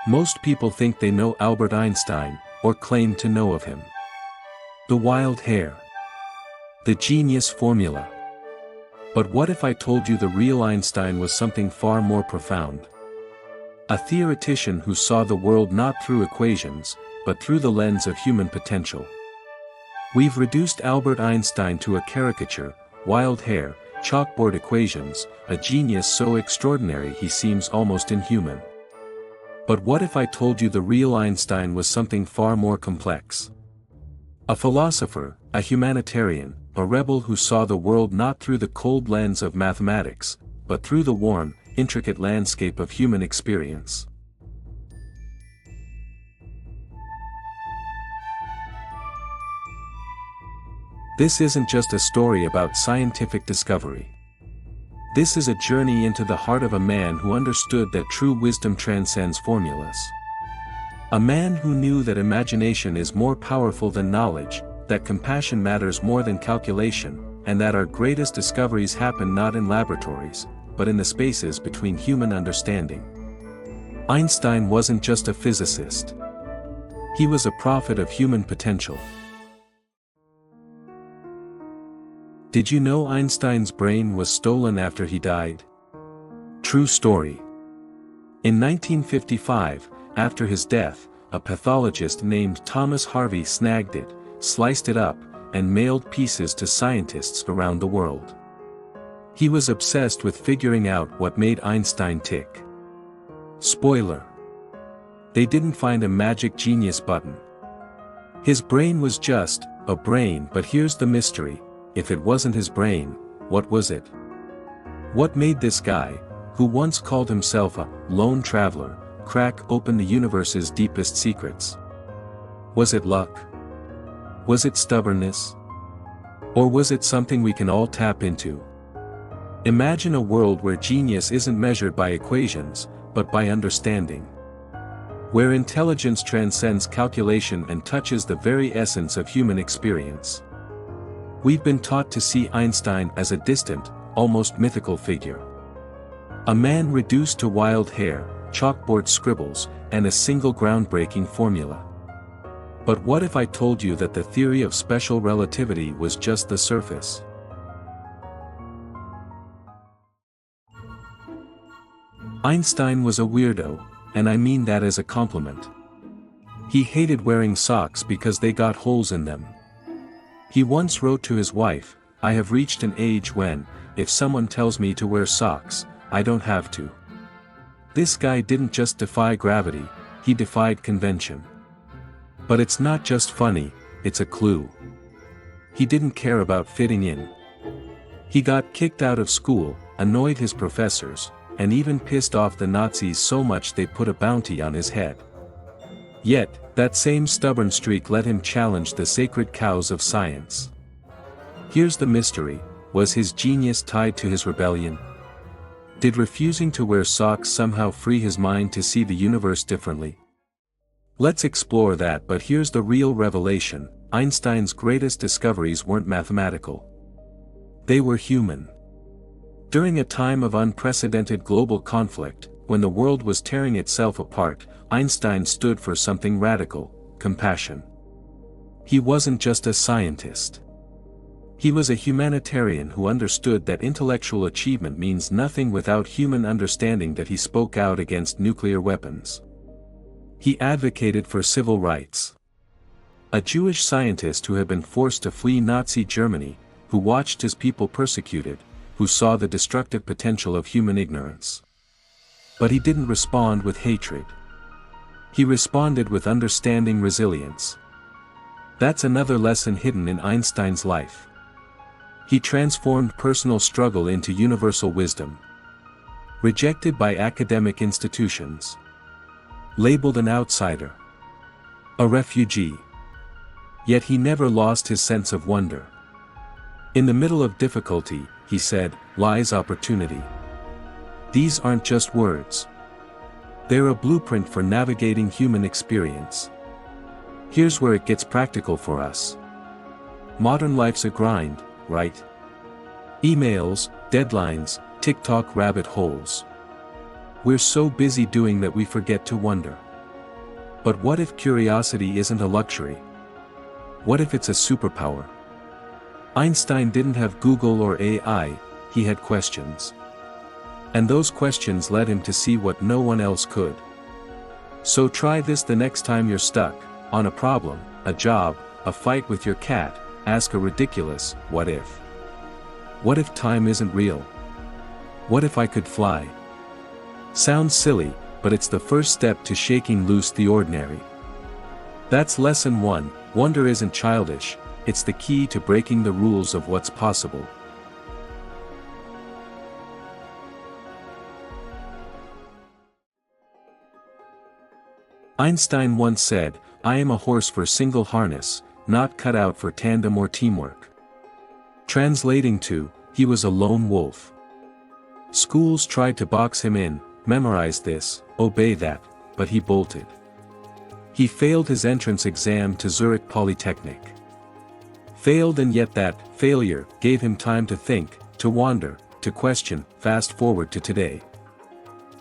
Most people think they know Albert Einstein, or claim to know of him. The wild hair. The genius formula. But what if I told you the real Einstein was something far more profound? A theoretician who saw the world not through equations, but through the lens of human potential. We've reduced Albert Einstein to a caricature: wild hair, chalkboard equations, a genius so extraordinary he seems almost inhuman. But what if I told you the real Einstein was something far more complex? A philosopher, a humanitarian, a rebel who saw the world not through the cold lens of mathematics, but through the warm, intricate landscape of human experience. This isn't just a story about scientific discovery. This is a journey into the heart of a man who understood that true wisdom transcends formulas. A man who knew that imagination is more powerful than knowledge, that compassion matters more than calculation, and that our greatest discoveries happen not in laboratories, but in the spaces between human understanding. Einstein wasn't just a physicist. He was a prophet of human potential. Did you know Einstein's brain was stolen after he died? True story. In 1955, after his death, a pathologist named Thomas Harvey snagged it, sliced it up, and mailed pieces to scientists around the world. He was obsessed with figuring out what made Einstein tick. Spoiler. They didn't find a magic genius button. His brain was just a brain, but here's the mystery. If it wasn't his brain, what was it? What made this guy, who once called himself a lone traveler, crack open the universe's deepest secrets? Was it luck? Was it stubbornness? Or was it something we can all tap into? Imagine a world where genius isn't measured by equations, but by understanding. Where intelligence transcends calculation and touches the very essence of human experience. We've been taught to see Einstein as a distant, almost mythical figure. A man reduced to wild hair, chalkboard scribbles, and a single groundbreaking formula. But what if I told you that the theory of special relativity was just the surface? Einstein was a weirdo, and I mean that as a compliment. He hated wearing socks because they got holes in them. He once wrote to his wife, "I have reached an age when, if someone tells me to wear socks, I don't have to." This guy didn't just defy gravity, he defied convention. But it's not just funny, it's a clue. He didn't care about fitting in. He got kicked out of school, annoyed his professors, and even pissed off the Nazis so much they put a bounty on his head. Yet, that same stubborn streak let him challenge the sacred cows of science. Here's the mystery: was his genius tied to his rebellion? Did refusing to wear socks somehow free his mind to see the universe differently? Let's explore that, but here's the real revelation: Einstein's greatest discoveries weren't mathematical. They were human. During a time of unprecedented global conflict, when the world was tearing itself apart, Einstein stood for something radical: compassion. He wasn't just a scientist. He was a humanitarian who understood that intellectual achievement means nothing without human understanding. That he spoke out against nuclear weapons. He advocated for civil rights. A Jewish scientist who had been forced to flee Nazi Germany, who watched his people persecuted, who saw the destructive potential of human ignorance. But he didn't respond with hatred. He responded with understanding, resilience. That's another lesson hidden in Einstein's life. He transformed personal struggle into universal wisdom. Rejected by academic institutions. Labeled an outsider. A refugee. Yet he never lost his sense of wonder. In the middle of difficulty, he said, lies opportunity. These aren't just words. They're a blueprint for navigating human experience. Here's where it gets practical for us. Modern life's a grind, right? Emails, deadlines, TikTok rabbit holes. We're so busy doing that we forget to wonder. But what if curiosity isn't a luxury? What if it's a superpower? Einstein didn't have Google or AI, he had questions. And those questions led him to see what no one else could. So try this the next time you're stuck, on a problem, a job, a fight with your cat, ask a ridiculous, what if? What if time isn't real? What if I could fly? Sounds silly, but it's the first step to shaking loose the ordinary. That's lesson 1, wonder isn't childish, it's the key to breaking the rules of what's possible. Einstein once said, "I am a horse for single harness, not cut out for tandem or teamwork." Translating to, he was a lone wolf. Schools tried to box him in, memorize this, obey that, but he bolted. He failed his entrance exam to Zurich Polytechnic. Failed, and yet that failure gave him time to think, to wander, to question. Fast forward to today.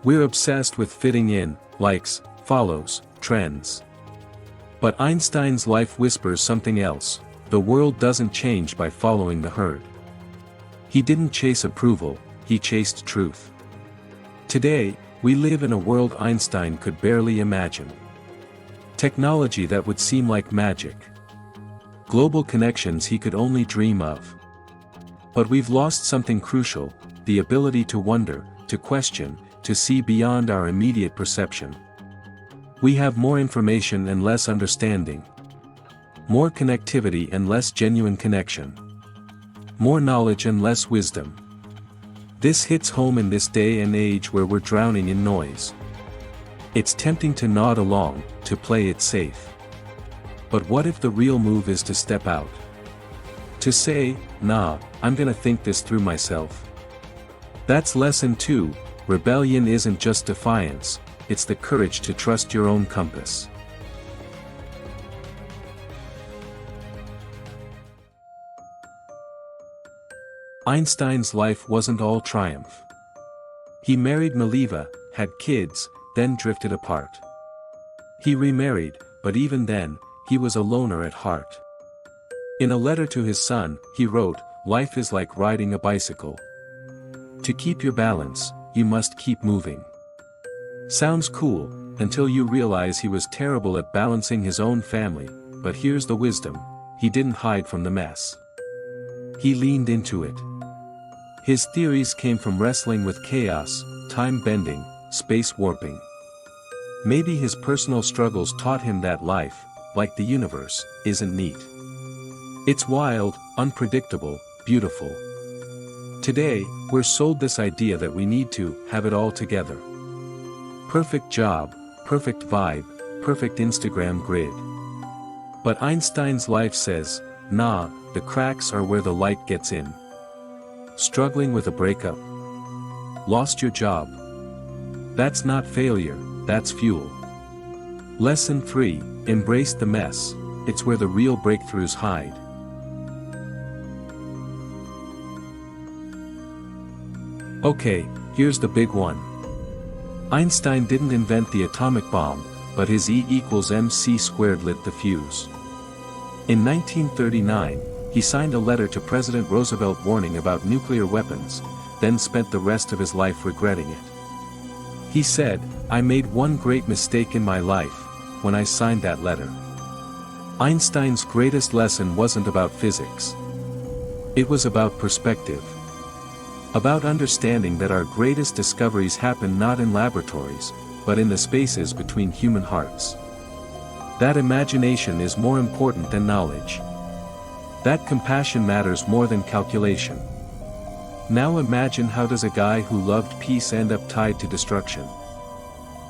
We're obsessed with fitting in, likes, follows, trends. But Einstein's life whispers something else: the world doesn't change by following the herd. He didn't chase approval, he chased truth. Today, we live in a world Einstein could barely imagine. Technology that would seem like magic. Global connections he could only dream of. But we've lost something crucial: the ability to wonder, to question, to see beyond our immediate perception. We have more information and less understanding. More connectivity and less genuine connection. More knowledge and less wisdom. This hits home in this day and age where we're drowning in noise. It's tempting to nod along, to play it safe. But what if the real move is to step out? To say, nah, I'm gonna think this through myself. That's lesson 2, rebellion isn't just defiance, it's the courage to trust your own compass. Einstein's life wasn't all triumph. He married Mileva, had kids, then drifted apart. He remarried, but even then, he was a loner at heart. In a letter to his son, he wrote, "Life is like riding a bicycle. To keep your balance, you must keep moving." Sounds cool, until you realize he was terrible at balancing his own family, but here's the wisdom: he didn't hide from the mess. He leaned into it. His theories came from wrestling with chaos, time bending, space warping. Maybe his personal struggles taught him that life, like the universe, isn't neat. It's wild, unpredictable, beautiful. Today, we're sold this idea that we need to have it all together. Perfect job, perfect vibe, perfect Instagram grid. But Einstein's life says, nah, the cracks are where the light gets in. Struggling with a breakup? Lost your job? That's not failure, that's fuel. Lesson 3, embrace the mess, it's where the real breakthroughs hide. Okay, here's the big one. Einstein didn't invent the atomic bomb, but his E=mc² lit the fuse. In 1939, he signed a letter to President Roosevelt warning about nuclear weapons, then spent the rest of his life regretting it. He said, "I made one great mistake in my life, when I signed that letter." Einstein's greatest lesson wasn't about physics. It was about perspective. About understanding that our greatest discoveries happen not in laboratories, but in the spaces between human hearts. That imagination is more important than knowledge. That compassion matters more than calculation. Now imagine, how does a guy who loved peace end up tied to destruction?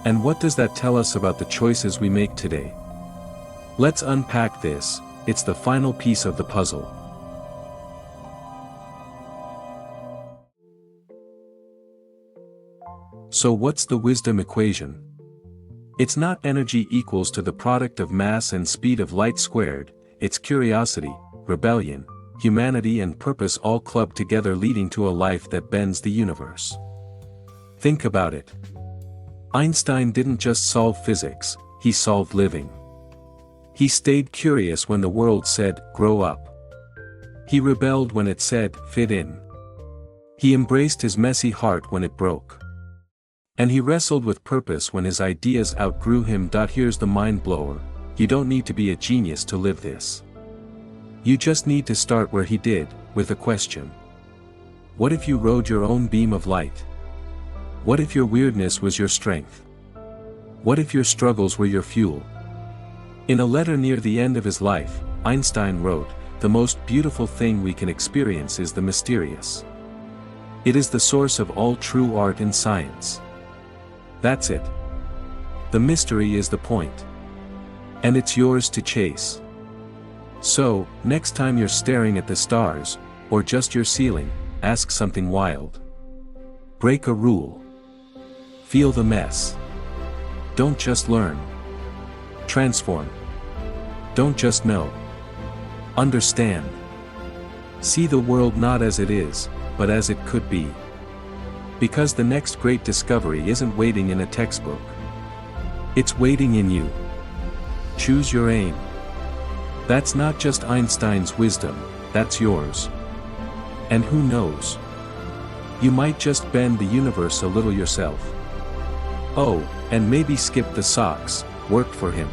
And what does that tell us about the choices we make today? Let's unpack this, it's the final piece of the puzzle. So what's the wisdom equation? It's not energy equals to the product of mass and speed of light squared, it's curiosity, rebellion, humanity and purpose all clubbed together, leading to a life that bends the universe. Think about it. Einstein didn't just solve physics, he solved living. He stayed curious when the world said, grow up. He rebelled when it said, fit in. He embraced his messy heart when it broke. And he wrestled with purpose when his ideas outgrew him. Here's the mind blower: you don't need to be a genius to live this. You just need to start where he did, with a question. What if you rode your own beam of light? What if your weirdness was your strength? What if your struggles were your fuel? In a letter near the end of his life, Einstein wrote, "The most beautiful thing we can experience is the mysterious. It is the source of all true art and science." That's it. The mystery is the point. And it's yours to chase. So, next time you're staring at the stars, or just your ceiling, ask something wild. Break a rule. Feel the mess. Don't just learn. Transform. Don't just know. Understand. See the world not as it is, but as it could be. Because the next great discovery isn't waiting in a textbook. It's waiting in you. Choose your aim. That's not just Einstein's wisdom, that's yours. And who knows? You might just bend the universe a little yourself. Oh, and maybe skip the socks, worked for him.